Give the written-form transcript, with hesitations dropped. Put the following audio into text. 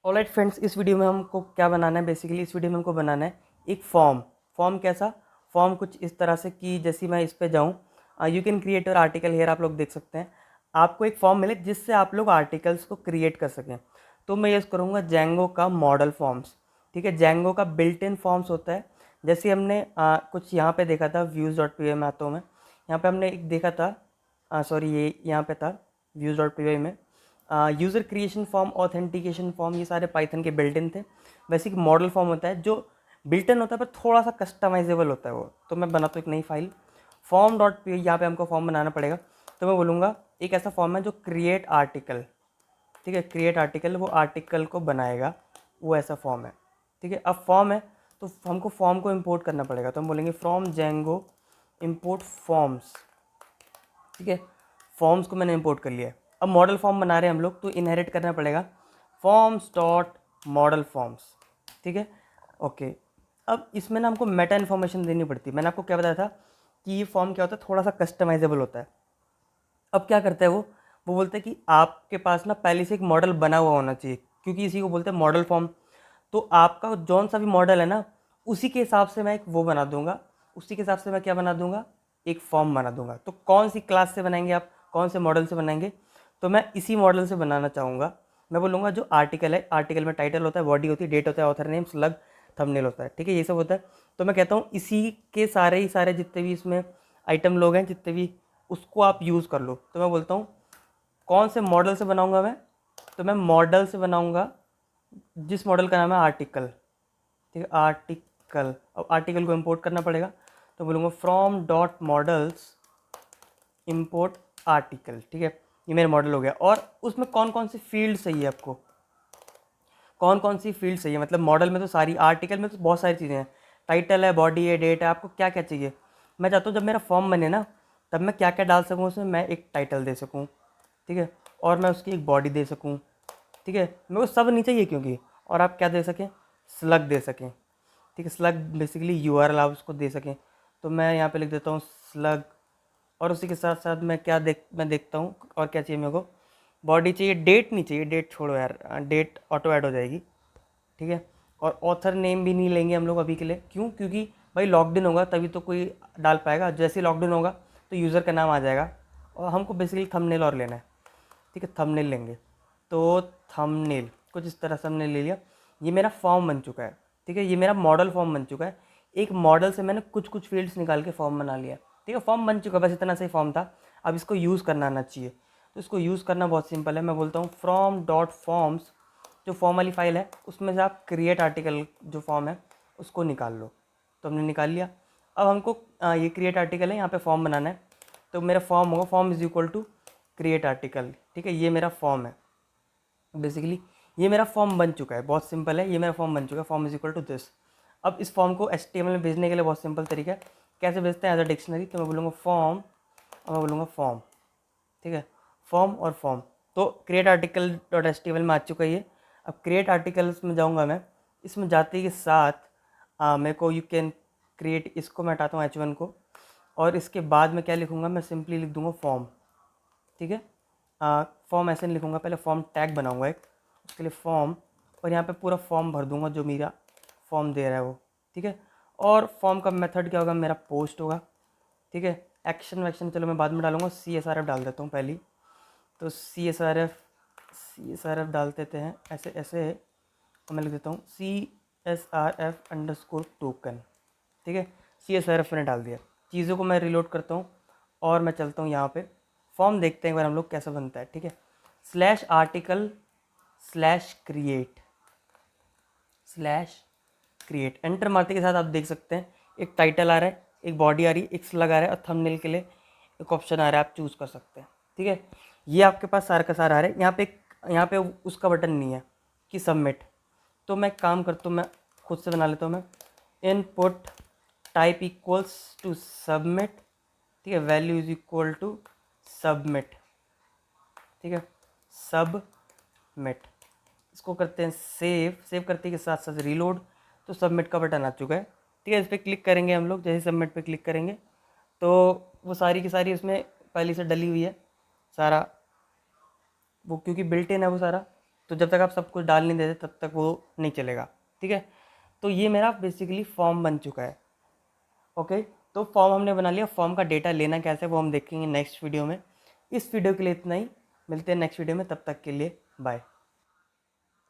Alright friends, इस video में हमको क्या बनाना है। बेसिकली इस वीडियो में हमको बनाना है एक फॉर्म कैसा फॉर्म कुछ इस तरह से कि जैसे मैं इस पे जाऊँ, you can create your article here. आप लोग देख सकते हैं आपको एक फॉर्म मिले जिससे आप लोग आर्टिकल्स को क्रिएट कर सकें। तो मैं यूज़ करूँगा जेंगो का मॉडल फॉर्म्स। ठीक है, जेंगो का बिल्ट इन फॉर्म्स होता है। जैसे हमने कुछ यहाँ पे देखा था व्यूज़ डॉट पी वाई में आता हूँ मैं। यहाँ पे हमने एक देखा था, सॉरी ये यहाँ पे था व्यूज़ डॉट पी वाई में user creation form, authentication form, ये सारे पाइथन के बिल्ट इन थे। वैसे एक मॉडल फॉर्म होता है जो बिल्ट इन होता है पर थोड़ा सा कस्टमाइजेबल होता है वो। तो मैं बनाता हूँ एक नई फाइल फॉर्म डॉट पी, यहाँ पे हमको फॉर्म बनाना पड़ेगा। तो मैं बोलूँगा एक ऐसा फॉर्म है जो क्रिएट आर्टिकल। ठीक है, क्रिएट आर्टिकल वो आर्टिकल को बनाएगा, वो ऐसा फॉर्म है। ठीक है, अब फॉर्म है तो हमको फॉर्म को इंपोर्ट करना पड़ेगा। तो हम बोलेंगे फ्रॉम जेंगो इंपोर्ट फॉर्म्स। ठीक है, फॉर्म्स को मैंने इंपोर्ट कर लिया है। अब मॉडल फॉर्म बना रहे हैं हम लोग तो इनहेरिट करना पड़ेगा फॉर्म्स डॉट मॉडल फॉर्म्स। ठीक है, ओके। अब इसमें ना हमको मेटा इन्फॉर्मेशन देनी पड़ती है। मैंने आपको क्या बताया था कि ये फॉर्म क्या होता है, थोड़ा सा कस्टमाइजेबल होता है। अब क्या करता है वो बोलते हैं कि आपके पास ना पहले से एक मॉडल बना हुआ होना चाहिए, क्योंकि इसी को बोलते हैं मॉडल फॉर्म। तो आपका जौन सा भी मॉडल है ना, उसी के हिसाब से मैं एक वो बना दूंगा, उसी के हिसाब से मैं क्या बना दूंगा, एक फॉर्म बना दूंगा। तो कौन सी क्लास से बनाएंगे आप, कौन से मॉडल से बनाएंगे, तो मैं इसी मॉडल से बनाना चाहूँगा। मैं बोलूँगा जो आर्टिकल है, आर्टिकल में टाइटल होता है, बॉडी होती है, डेट होता है, ऑथर नेम, स्लग, थंबनेल होता है। ठीक है, ये सब होता है। तो मैं कहता हूँ इसी के सारे ही सारे जितने भी इसमें आइटम लोग हैं, जितने भी, उसको आप यूज़ कर लो। तो मैं बोलता हूँ कौन से मॉडल से बनाऊँगा मैं, तो मैं मॉडल से बनाऊँगा जिस मॉडल का नाम है आर्टिकल। ठीक है, आर्टिकल। अब आर्टिकल को इंपोर्ट करना पड़ेगा। तो बोलूँगा from dot models import article. ठीक है, ये मेरा मॉडल हो गया। और उसमें कौन कौन सी फील्ड चाहिए आपको, कौन कौन सी फील्ड चाहिए, मतलब मॉडल में तो सारी, आर्टिकल में तो बहुत सारी चीज़ें हैं, टाइटल है, बॉडी है, डेट है, आपको क्या क्या चाहिए। मैं चाहता हूँ जब मेरा फॉर्म बने ना, तब मैं क्या क्या डाल सकूँ उसमें, मैं एक टाइटल दे सकूँ। ठीक है, और मैं उसकी एक बॉडी दे सकूँ। ठीक है, मेरे को सब नहीं चाहिए क्योंकि, और आप क्या दे सकें, स्लग दे सकें। ठीक है, स्लग बेसिकली यूआरएल आप उसको दे सकें। तो मैं यहाँ पे लिख देता हूँ स्लग। और उसी के साथ साथ मैं देखता हूँ और क्या चाहिए मेरे को। बॉडी चाहिए, डेट नहीं चाहिए, डेट छोड़ो यार, डेट ऑटो ऐड हो जाएगी। ठीक है, और ऑथर नेम भी नहीं लेंगे हम लोग अभी के लिए। क्यों, क्योंकि भाई लॉकडाउन होगा तभी तो कोई डाल पाएगा। जैसे ही लॉकडाउन होगा तो यूज़र का नाम आ जाएगा। और हमको बेसिकली थंबनेल और लेना है। ठीक है, थंबनेल लेंगे। तो थंबनेल कुछ इस तरह से हमने ले लिया। ये मेरा फॉर्म बन चुका है। ठीक है, ये मेरा मॉडल फॉर्म बन चुका है। एक मॉडल से मैंने कुछ कुछ फील्ड्स निकाल के फॉर्म बना लिया। ठीक है, फॉर्म बन चुका है, बस इतना सही फॉर्म था। अब इसको यूज़ करना आना चाहिए। तो इसको यूज़ करना बहुत सिंपल है। मैं बोलता हूँ फ्रॉम डॉट फॉर्म्स, जो फॉर्म वाली फाइल है उसमें से आप क्रिएट आर्टिकल जो फॉर्म है उसको निकाल लो। तो हमने निकाल लिया। अब हमको ये क्रिएट आर्टिकल है, यहाँ पे फॉर्म बनाना है। तो मेरा फॉर्म होगा form is equal to create article. ठीक है, ये मेरा फॉर्म है। बेसिकली ये मेरा फॉर्म बन चुका है, बहुत सिंपल है। ये मेरा फॉर्म बन चुका है, form is equal to this. अब इस फॉर्म को HTML में भेजने के लिए बहुत सिंपल तरीका है। कैसे भेजते हैं, एज अ डिक्शनरी। तो मैं बोलूँगा फॉर्म और मैं बोलूँगा फॉर्म। ठीक है, फॉर्म और फॉर्म। तो क्रिएट आर्टिकल डॉट HTML में आ चुका है ये। अब क्रिएट आर्टिकल्स में जाऊँगा मैं। इसमें जाते के साथ मेरे को यू कैन क्रिएट, इसको मैं हटाता हूँ H1 को। और इसके बाद मैं क्या लिखूँगा, मैं सिंपली लिख दूँगा फॉर्म। ठीक है, फॉर्म ऐसे नहीं लिखूँगा, पहले फॉर्म टैग बनाऊँगा एक, उसके लिए फॉर्म, और यहाँ पे पूरा फॉर्म भर दूँगा जो मेरा फॉर्म दे रहा है वो। ठीक है, और फॉर्म का मेथड क्या होगा, मेरा पोस्ट होगा। ठीक है, एक्शन वैक्शन चलो मैं बाद में डालूंगा, CSRF डाल देता हूँ पहली। तो CSRF डाल देते हैं ऐसे ऐसे। और मैं लिख देता हूँ CSRF अंडरस्कोर टोकन। ठीक है, CSRF मैंने डाल दिया। चीज़ों को मैं रिलोड करता हूँ और मैं चलता हूँ यहाँ पे। फॉर्म देखते हैं एक बार हम लोग कैसा बनता है। ठीक है, slash article slash create enter मारते के साथ आप देख सकते हैं एक टाइटल आ रहा है, एक बॉडी आ रही है, एक स्लग आ रहा है, और थंबनेल के लिए एक ऑप्शन आ रहा है, आप चूज़ कर सकते हैं। ठीक है, ये आपके पास सारा का सारा आ रहा है। यहाँ पे उसका बटन नहीं है कि सबमिट। तो मैं काम करता हूँ, मैं खुद से बना लेता हूँ। मैं input type equals to submit. ठीक है, value is equal to submit. ठीक है, सबमिट। इसको करते हैं सेव करते के साथ साथ रीलोड। तो सबमिट का बटन आ चुका है। ठीक है, इस पर क्लिक करेंगे हम लोग। जैसे सबमिट पे क्लिक करेंगे तो वो सारी की सारी उसमें पहले से डली हुई है सारा, वो क्योंकि बिल्ट इन है वो सारा। तो जब तक आप सब कुछ डाल नहीं देते तब तक वो नहीं चलेगा, ठीक है। तो ये मेरा बेसिकली फॉर्म बन चुका है। ओके, तो फॉर्म हमने बना लिया। फॉर्म का डेटा लेना कैसे वो हम देखेंगे नेक्स्ट वीडियो में। इस वीडियो के लिए इतना ही, मिलते हैं नेक्स्ट वीडियो में, तब तक के लिए बाय।